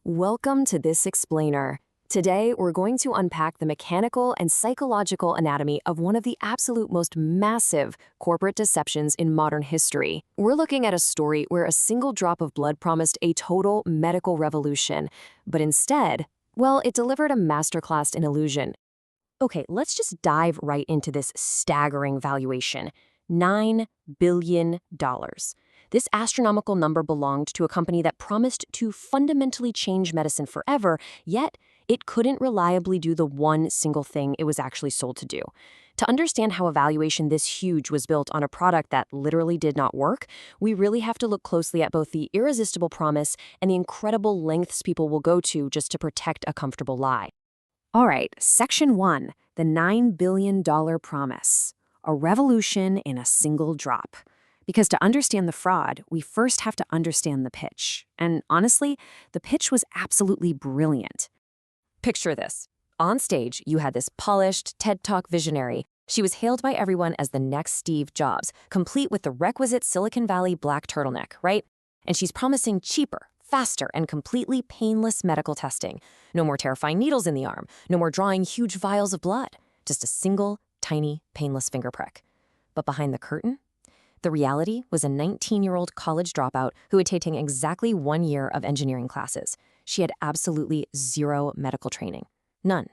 Welcome to This Explainer. Today, we're going to unpack the mechanical and psychological anatomy of one of the absolute most massive corporate deceptions in modern history. We're looking at a story where a single drop of blood promised a total medical revolution, but instead, well, it delivered a masterclass in illusion. Okay, let's just dive right into this staggering valuation. $9 billion. This astronomical number belonged to a company that promised to fundamentally change medicine forever, yet it couldn't reliably do the one single thing it was actually sold to do. To understand how a valuation this huge was built on a product that literally did not work, we really have to look closely at both the irresistible promise and the incredible lengths people will go to just to protect a comfortable lie. All right, Section 1, the $9 billion promise. A revolution in a single drop. Because to understand the fraud, we first have to understand the pitch. And honestly, the pitch was absolutely brilliant. Picture this. On stage, you had this polished TED Talk visionary. She was hailed by everyone as the next Steve Jobs, complete with the requisite Silicon Valley black turtleneck, right? And she's promising cheaper, faster, and completely painless medical testing. No more terrifying needles in the arm. No more drawing huge vials of blood. Just a single, tiny, painless finger prick. But behind the curtain? The reality was a 19-year-old college dropout who had taken exactly 1 year of engineering classes. She had absolutely zero medical training. None.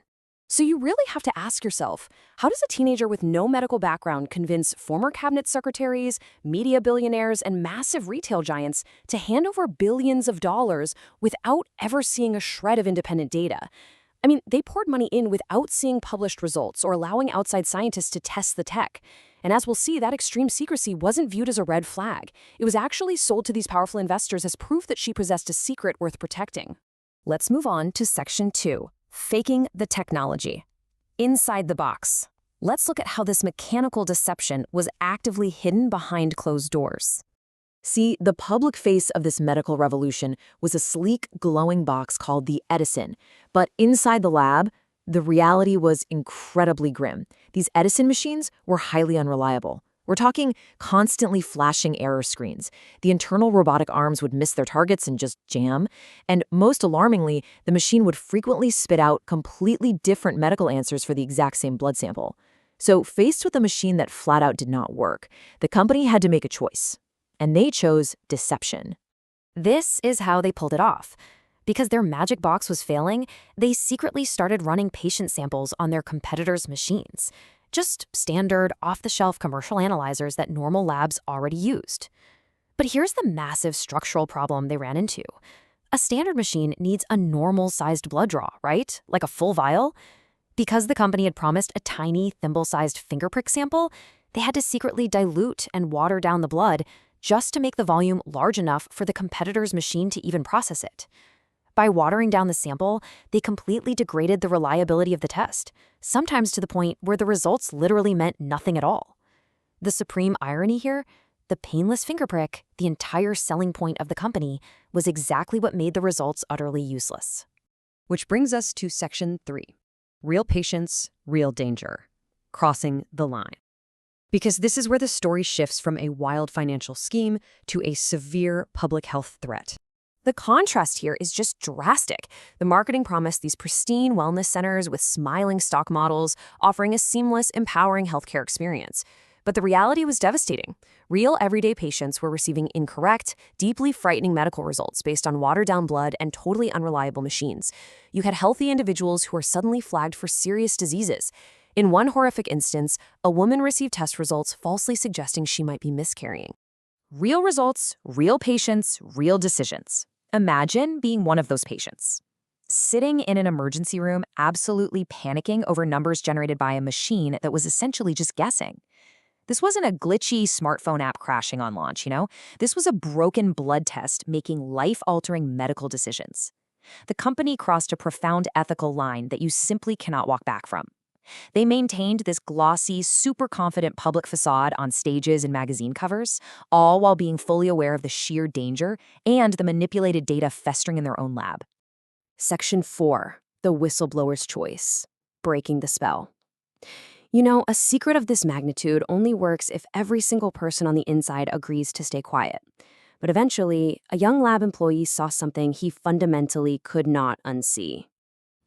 So you really have to ask yourself, how does a teenager with no medical background convince former cabinet secretaries, media billionaires, and massive retail giants to hand over billions of dollars without ever seeing a shred of independent data? I mean, they poured money in without seeing published results or allowing outside scientists to test the tech. And as we'll see, that extreme secrecy wasn't viewed as a red flag. It was actually sold to these powerful investors as proof that she possessed a secret worth protecting. Let's move on to Section 2, faking the technology. Inside the box. Let's look at how this mechanical deception was actively hidden behind closed doors. See, the public face of this medical revolution was a sleek, glowing box called the Edison. But inside the lab, the reality was incredibly grim. These Edison machines were highly unreliable. We're talking constantly flashing error screens. The internal robotic arms would miss their targets and just jam. And most alarmingly, the machine would frequently spit out completely different medical answers for the exact same blood sample. So faced with a machine that flat out did not work, the company had to make a choice. And they chose deception. This is how they pulled it off. Because their magic box was failing, they secretly started running patient samples on their competitors' machines. Just standard, off-the-shelf commercial analyzers that normal labs already used. But here's the massive structural problem they ran into. A standard machine needs a normal-sized blood draw, right? Like a full vial. Because the company had promised a tiny, thimble-sized finger prick sample, they had to secretly dilute and water down the blood just to make the volume large enough for the competitor's machine to even process it. By watering down the sample, they completely degraded the reliability of the test, sometimes to the point where the results literally meant nothing at all. The supreme irony here, the painless finger prick, the entire selling point of the company, was exactly what made the results utterly useless. Which brings us to Section 3, real patients, real danger, crossing the line. Because this is where the story shifts from a wild financial scheme to a severe public health threat. The contrast here is just drastic. The marketing promised these pristine wellness centers with smiling stock models, offering a seamless, empowering healthcare experience. But the reality was devastating. Real everyday patients were receiving incorrect, deeply frightening medical results based on watered-down blood and totally unreliable machines. You had healthy individuals who were suddenly flagged for serious diseases. In one horrific instance, a woman received test results falsely suggesting she might be miscarrying. Real results, real patients, real decisions. Imagine being one of those patients. Sitting in an emergency room, absolutely panicking over numbers generated by a machine that was essentially just guessing. This wasn't a glitchy smartphone app crashing on launch, This was a broken blood test making life-altering medical decisions. The company crossed a profound ethical line that you simply cannot walk back from. They maintained this glossy, super confident public facade on stages and magazine covers, all while being fully aware of the sheer danger and the manipulated data festering in their own lab. Section 4, the whistleblower's choice, breaking the spell. A secret of this magnitude only works if every single person on the inside agrees to stay quiet. But eventually, a young lab employee saw something he fundamentally could not unsee.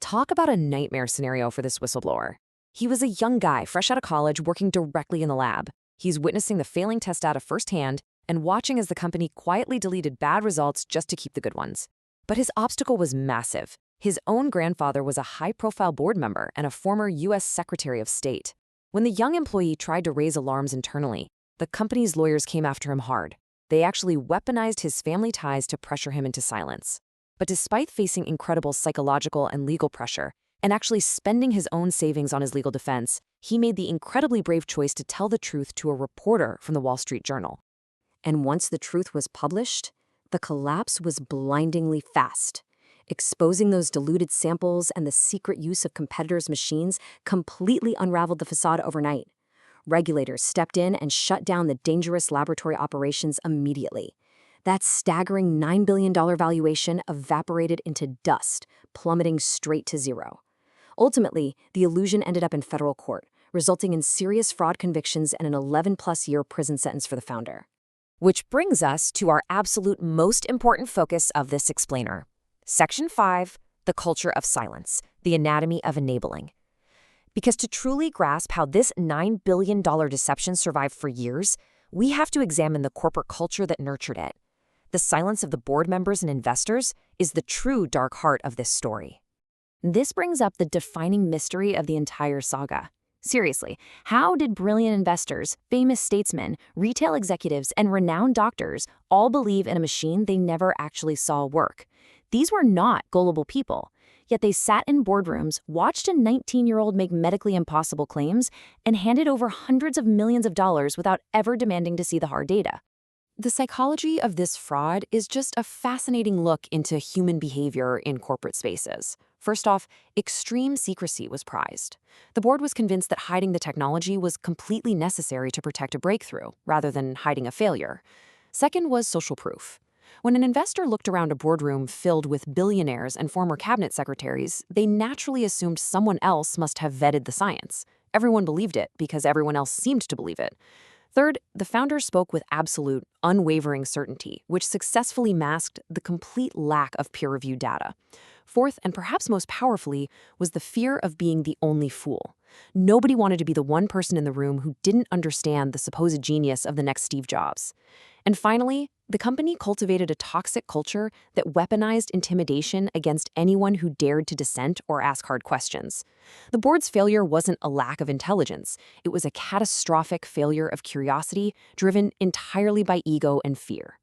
Talk about a nightmare scenario for this whistleblower. He was a young guy fresh out of college working directly in the lab. He's witnessing the failing test data firsthand and watching as the company quietly deleted bad results just to keep the good ones. But his obstacle was massive. His own grandfather was a high-profile board member and a former U.S. Secretary of State. When the young employee tried to raise alarms internally, the company's lawyers came after him hard. They actually weaponized his family ties to pressure him into silence. But despite facing incredible psychological and legal pressure, and actually spending his own savings on his legal defense, he made the incredibly brave choice to tell the truth to a reporter from the Wall Street Journal. And once the truth was published, the collapse was blindingly fast. Exposing those diluted samples and the secret use of competitors' machines completely unraveled the facade overnight. Regulators stepped in and shut down the dangerous laboratory operations immediately. That staggering $9 billion valuation evaporated into dust, plummeting straight to zero. Ultimately, the illusion ended up in federal court, resulting in serious fraud convictions and an 11-plus-year prison sentence for the founder. Which brings us to our absolute most important focus of this explainer. Section 5, the culture of silence, the anatomy of enabling. Because to truly grasp how this $9 billion deception survived for years, we have to examine the corporate culture that nurtured it. The silence of the board members and investors is the true dark heart of this story. This brings up the defining mystery of the entire saga. Seriously, how did brilliant investors, famous statesmen, retail executives, and renowned doctors all believe in a machine they never actually saw work? These were not gullible people. Yet they sat in boardrooms, watched a 19-year-old make medically impossible claims, and handed over hundreds of millions of dollars without ever demanding to see the hard data. The psychology of this fraud is just a fascinating look into human behavior in corporate spaces. First off, extreme secrecy was prized. The board was convinced that hiding the technology was completely necessary to protect a breakthrough, rather than hiding a failure. Second was social proof. When an investor looked around a boardroom filled with billionaires and former cabinet secretaries, they naturally assumed someone else must have vetted the science. Everyone believed it because everyone else seemed to believe it. Third, the founders spoke with absolute, unwavering certainty, which successfully masked the complete lack of peer-reviewed data. Fourth, and perhaps most powerfully, was the fear of being the only fool. Nobody wanted to be the one person in the room who didn't understand the supposed genius of the next Steve Jobs. And finally, the company cultivated a toxic culture that weaponized intimidation against anyone who dared to dissent or ask hard questions. The board's failure wasn't a lack of intelligence. It was a catastrophic failure of curiosity driven entirely by ego and fear.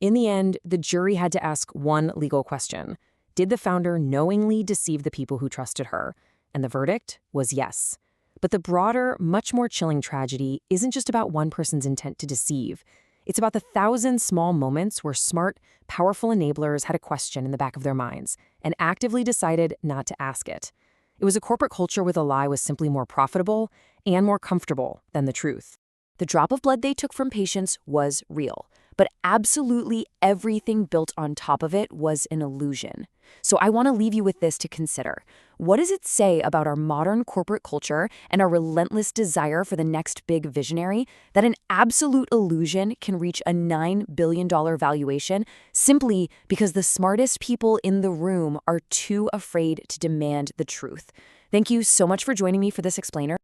In the end, the jury had to ask one legal question. Did the founder knowingly deceive the people who trusted her? And the verdict was yes. But the broader, much more chilling tragedy isn't just about one person's intent to deceive. It's about the 1,000 small moments where smart, powerful enablers had a question in the back of their minds and actively decided not to ask it. It was a corporate culture where the lie was simply more profitable and more comfortable than the truth. The drop of blood they took from patients was real, but absolutely everything built on top of it was an illusion. So I want to leave you with this to consider. What does it say about our modern corporate culture and our relentless desire for the next big visionary that an absolute illusion can reach a $9 billion valuation simply because the smartest people in the room are too afraid to demand the truth? Thank you so much for joining me for this explainer.